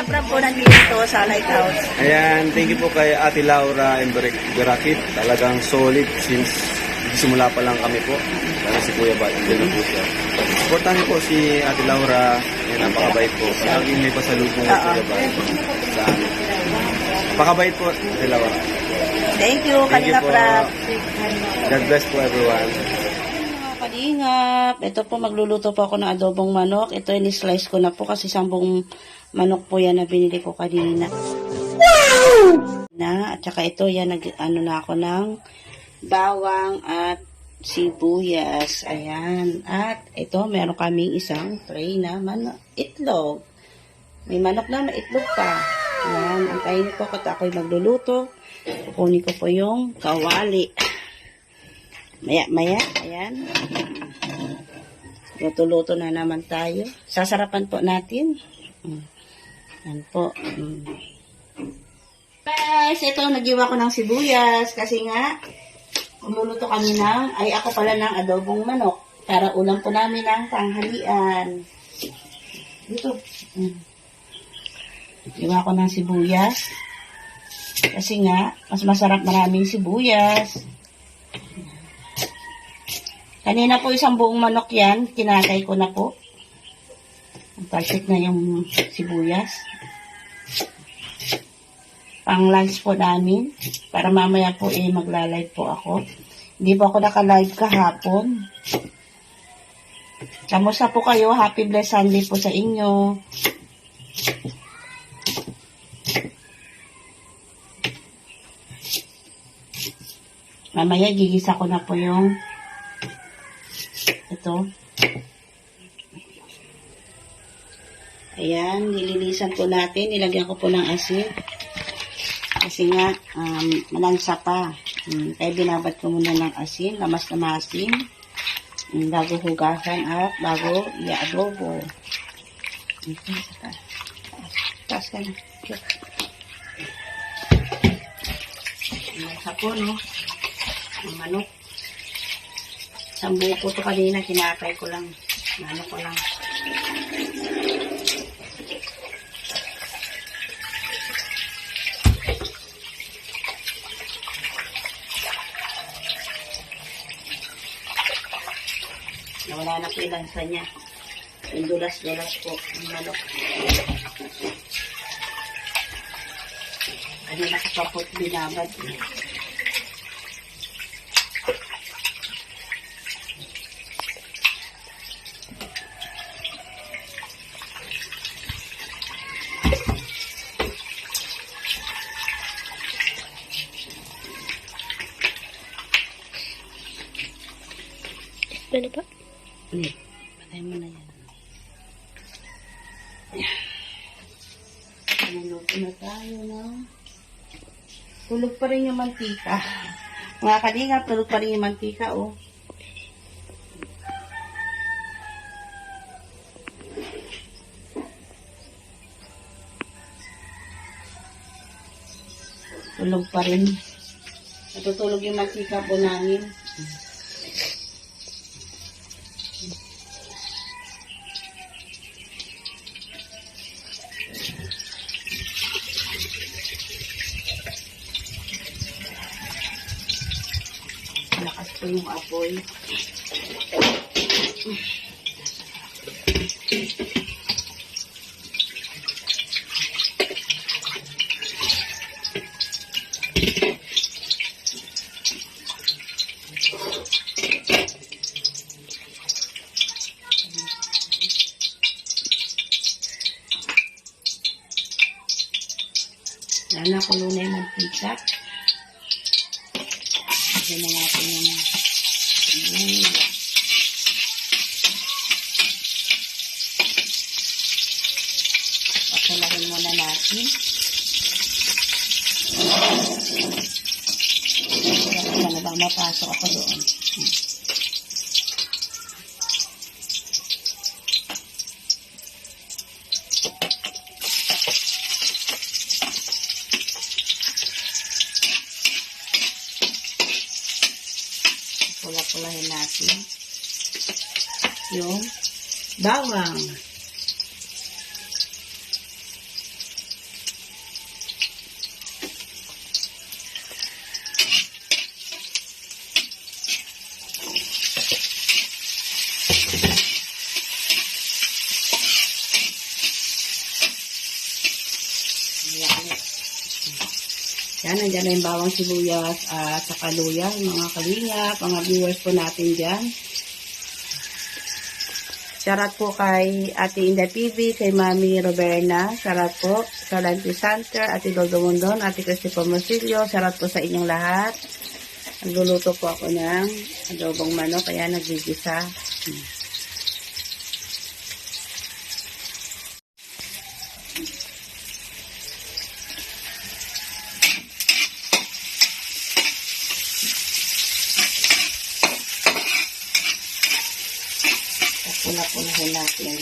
Prab po nandito sa Lighthouse. Ayan, thank you po kay Ate Laura and Berakit. Talagang solid since simula pa lang kami po. Para si Kuya Bat, hindi na po siya. Supportan niyo po si Ate Laura. Ayan, napakabait po. Laging may pasalubong ng Kuya Bat sa amin. Napakabait po, Ate Laura. Thank you, Thank you Kalinga po. Prab. God bless po everyone. Mga kalingap, ito po magluluto po ako ng adobong manok. Ito in-slice ko na po kasi 10 manok po yan na binili ko kanina. Wow! At saka ito yan, ano na ako ng bawang at sibuyas. Ayan. At ito, meron kaming isang tray na itlog. May manok na, may itlog pa. Ayan. Antayin ko at ako'y magluluto. Kukunin ko po yung kawali. Maya, ayan. Luto-luto na naman tayo. Sasarapan po natin. Yan po. Guys, ito, nagiwa ko ng sibuyas kasi nga, luluto kami ako pala ng adobong manok para ulam po namin ng tanghalian. Dito. Nagiwa ko ng sibuyas kasi nga, mas masarap maraming sibuyas. Kanina po isang buong manok yan, kinakay ko na po. Perfect na yung sibuyas. Pang lunch po namin. Para mamaya po magla-live po ako. Hindi po ako naka-live kahapon. Kamusta po kayo? Happy blessed Sunday po sa inyo. Mamaya gigisa ko na po yung ito. Ayan, nililisan po natin. Nilagyan ko po ng asin. Kasi nga, malansa pa. Kaya binabad ko muna ng asin. Lamas na maasin. Bago hugasan at bago i-adobo. Ito, taas ka na. Malansa po, no? Ang manok. Sambu ko ito kanina. Kinakay ko lang. Ano ko lang. Nawala na po yung lansa niya. Yung dulas-dulas po. Yung manok. Ano nakapapot binabad. Ano pa? Patay mo na yan. Naluto na tayo, no? Tulog pa rin yung mantika. Mga kalingap, tulog pa rin yung mantika, oh. Tulog pa rin. Natutulog yung mantika po namin. Lakas po yung apoy. Nakulo na yung mantika. Lagyan na natin yung pakalahin muna natin. Wala ba mapasok ako doon? Pula-pulahin natin yung bawang. Yan, nandiyan na yung bawang sibuyas at saka luya, mga kalingap, mga viewers po natin dyan. Shoutout po kay Ate Inda PB, kay Mami Roberna, shoutout po sa Lanty Center, Ate Doldo Mondon, Ate Christy Pomosilio, shoutout po sa inyong lahat. Nagluluto po ako ng adobong manok, kaya nagigisa. Pula-pulahin natin.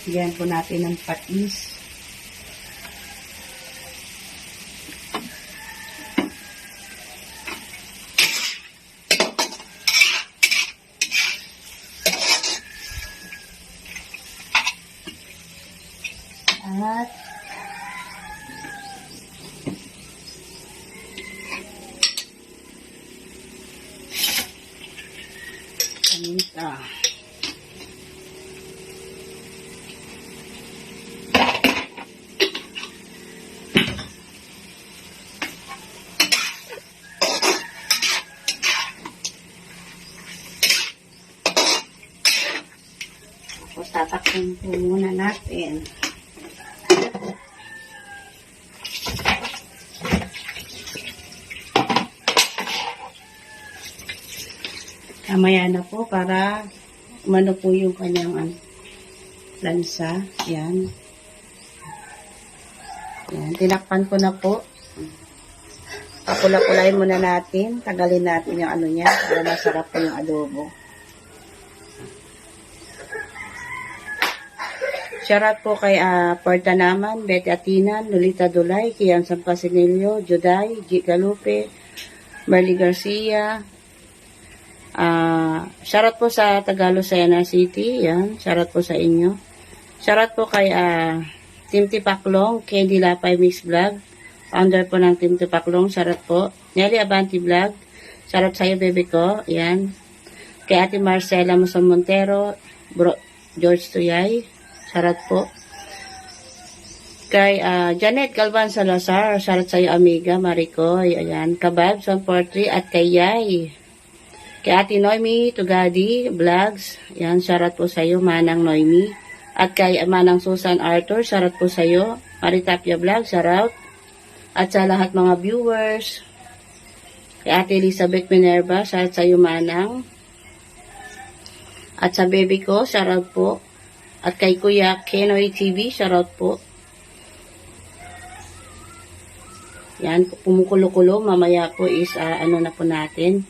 Bigyan po natin ng patis. At paminta. Tapos tatakpan po muna natin. Kamaya na po para umano po yung kanyang lansa. Yan. Yan. Tinakpan ko na po. Papula-pulain muna natin. Tagalin natin yung ano niya para masarap po yung adobo. Shoutout po kay Porta Naman, Betty Atinan, Lolita Dulay, Kian San Pasinilio, Juday, G. Galupe, Marley Garcia. Shoutout po sa Tagalog Sayana City. Yan. Shoutout po sa inyo. Shoutout po kay Team Tipaklong, Candy Lapay Mix Vlog. Founder po ng Team Tipaklong. Shoutout po. Nelly Abanti Vlog. Shoutout sa iyo, baby ko. Yan. Kay Ate Marcela Muson Montero, Bro George Tuyay. Shoutout po. Kay Janet Galvan Salazar. Shoutout sa iyo, amiga Maricoy. Ayan. Kabab, 143. At kay Yay. Kay Ate Noemi Tugadi Vlogs. Ayan. Shoutout po sa iyo, Manang Noemi. At kay Manang Susan Arthur. Shoutout po sa iyo. Maritapia Vlog. Shoutout. At sa lahat mga viewers. Kay Ate Elizabeth Minerva. Shoutout sa iyo, Manang. At sa baby ko. Shoutout po. At kay Kuya Kenoy TV, shoutout po. Yan, kumukulo-kulo. Mamaya po is, ano na po natin.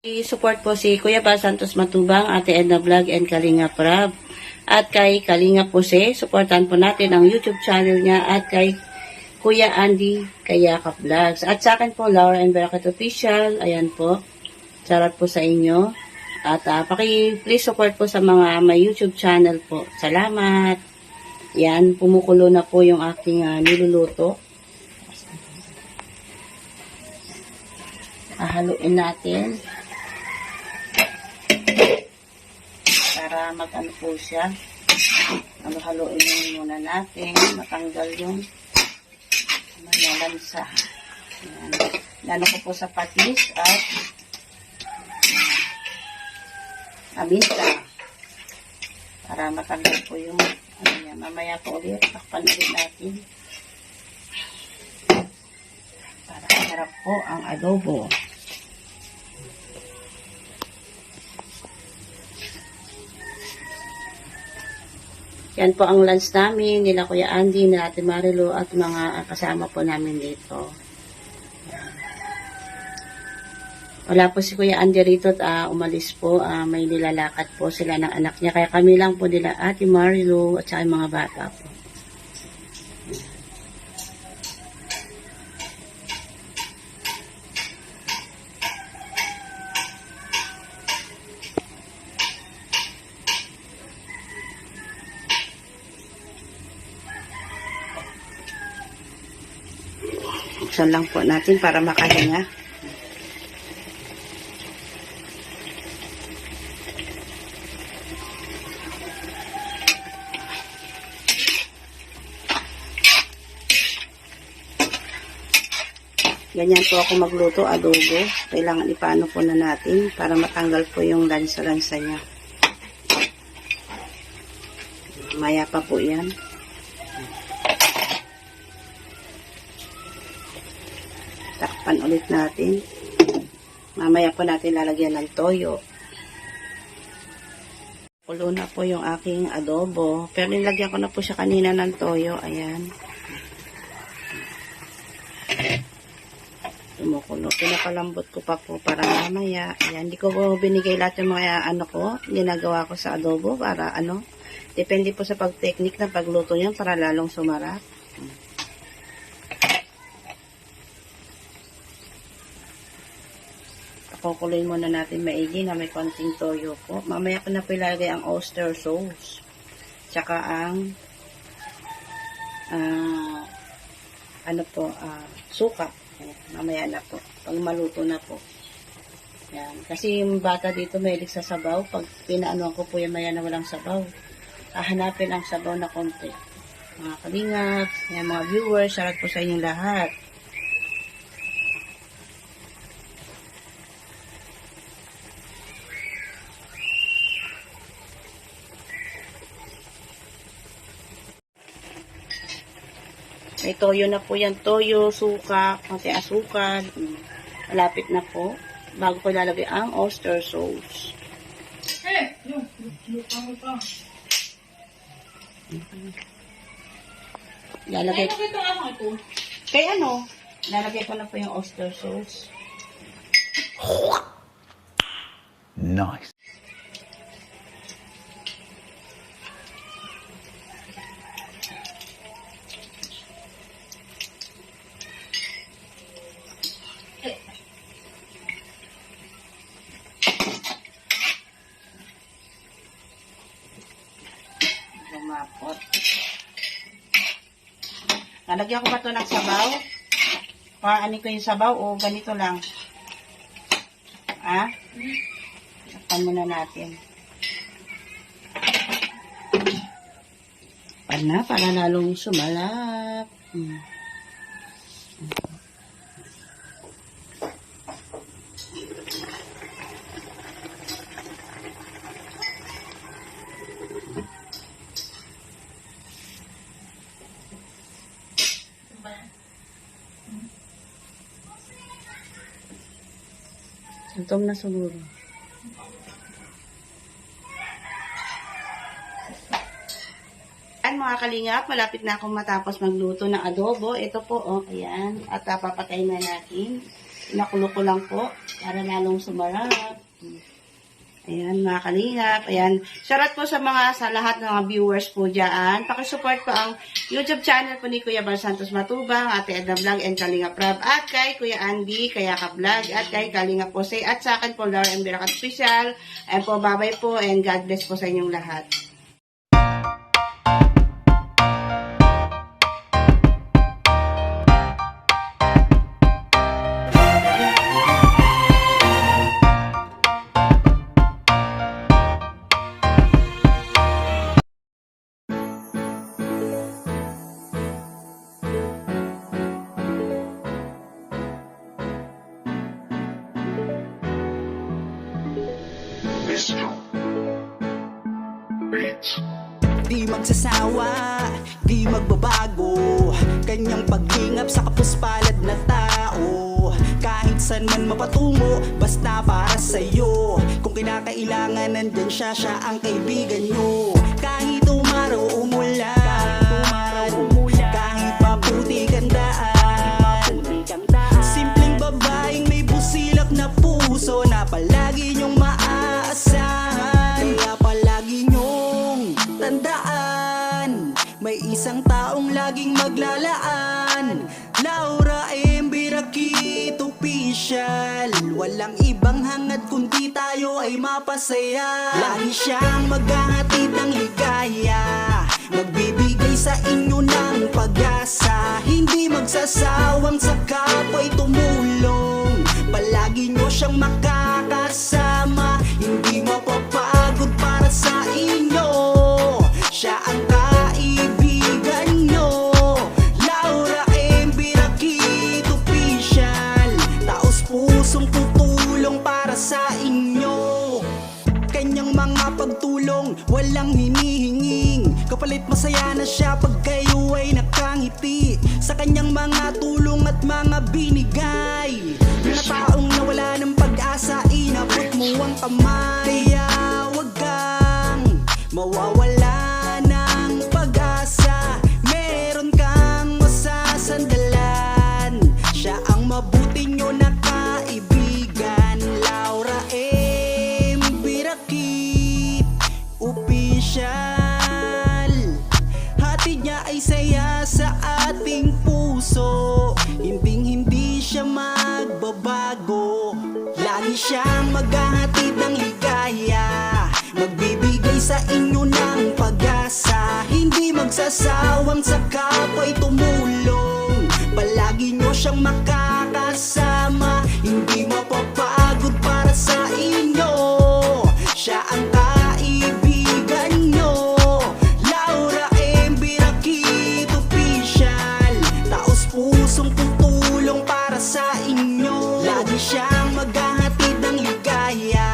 I-support po si Kuya Bal Santos Matubang, Ate Edna Vlog, and Kalinga Prab. At kay Kalinga Pose, supportan po natin ang YouTube channel niya. At kay Kuya Andy Kayakap Vlogs. At sa akin po, Laura and Barakat Official. Ayan po. Shoutout po sa inyo. At please support po sa mga may YouTube channel po. Salamat. Yan, pumukulo na po yung aking niluluto. Haluin natin. Para mag-ano po siya. Haluin muna natin. Matanggal yung malalansa. Yan. Lalo ko po sa patis at paminta para matanggal po yung ano niya. Mamaya po ulit takpan ulit natin para masarap po ang adobo. Yan po ang lunch namin nila Kuya Andy, nila Ate Marilo at mga kasama po namin dito. Wala po si Kuya Andy rito at umalis po. May nilalakad po sila ng anak niya. Kaya kami lang po nila Ate Marilo at saka yung mga bata po. Buksan lang po natin para makahinga. Ganyan po ako magluto, adobo. Kailangan ipano po na natin para matanggal po yung lansa-lansa niya. Maya pa po yan. Takpan ulit natin. Mamaya po natin lalagyan ng toyo. Kulo na po yung aking adobo. Pero nilagyan ko na po siya kanina ng toyo. Ayan. Tumukulo. Pinapalambot ko pa po para mamaya. Ayan. Hindi ko po binigay lahat yung mga ko. Ginagawa ko sa adobo para depende po sa pag-technique ng pagluto niyan para lalong sumarap. Kukuloyin muna natin maigi na may konting toyo po. Mamaya ko na po ilagay ang oyster sauce. Tsaka ang suka. Ayan, mamaya na po. Pag maluto na po. Ayan. Kasi yung bata dito mahilig sa sabaw. Pag pinaanuan ko po yan maya na walang sabaw. Hahanapin ang sabaw na konti. Mga kalingap, ayan, mga viewers, sarat po sa inyong lahat. May toyo na po yan. Toyo, suka, konti asukal. Malapit na po. Bago ko ilalagay ang oyster sauce. Lalagay ko. Kaya lalagay ko na po yung oyster sauce. Nice. Lumapot. Lalagyan ko ba ito ng sabaw? Paanin ko yung sabaw o ganito lang? Takpan muna natin. Para lalong sumalap. Gutom na siguro. Ayan mga kalingap, malapit na akong matapos magluto ng adobo. Ito po, ayan. At papatayin na natin. Pinakulo ko lang po para lalong sumarap. Ayan mga kalingap. Ayan. Shoutout po sa lahat ng mga viewers po dyan. Pakisupport po ang YouTube channel po ni Kuya Bal Santos Matubang, Ate Edna Vlog and Kalinga Prab. At kay Kuya Andy, Kayaka Vlog. At kay Kalinga Pose. At sa akin po, Laura M. Biracat Official. Ayan po, bye-bye po and God bless po sa inyong lahat. Di magsasawa, di magbabago, kanyang paghingap sa kapuspalad na tao. Kahit saan man mapatungo, basta para sa'yo. Kung kinakailangan, nandyan siya ang kaibigan nyo. Kahit umaraw umulan, kahit maputi kandaan, simpleng babaeng may busilak na puso. Official. Walang ibang hangad kundi tayo ay mapasaya. Lagi siyang maghahatid ng ligaya, magbibigay sa inyo ng pag-asa. Hindi magsasawang sa kapwa'y tumulong, palagi nyo siyang makakasama. Hindi mapapagod para sa inyo, siya ang kaibigan nyo. Laura M. Birakit Official, taos pusong tutulong para sa inyo. Kanyang mga pagtulong walang hinihinging, kapalit masaya na siya pag kayo ay nakangiti. Sa kanyang mga tulong at mga binigay, mga taong nawala ng pag-asa, inabot mo ang kamay. Kaya wag kang mawawala ng pag-asa, meron kang masasandalan. Siya ang mabuti nyo na kaibigan. Laura M. Birakit Official, hatid niya ay saya sa ating puso, hindi siya magbabago. Lagi siyang maghahatid ng ligaya, magbibigay sa inyo ng pag-asa. Hindi magsasawang sa kapwa'y tumulong, palagi nyo siyang makakasama. Hindi mapapagod para sa inyo, siya ang kaibigan nyo. Laura M. Birakit Official, taos pusong tutulong para sa inyo. Lagi siyang maghahatid ng ligaya,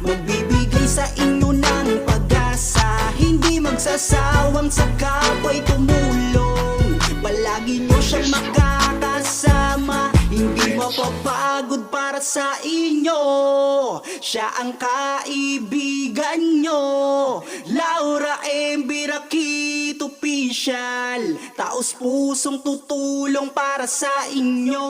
magbibigay sa inyo ng pag-asa. Hindi magsasawang sa kapwa'y tumulong, palagi nyo siyang makakasama. Hindi mapapagod para sa inyo, siya ang kaibigan nyo. Laura M. Birakit Official, taos pusong tutulong para sa inyo.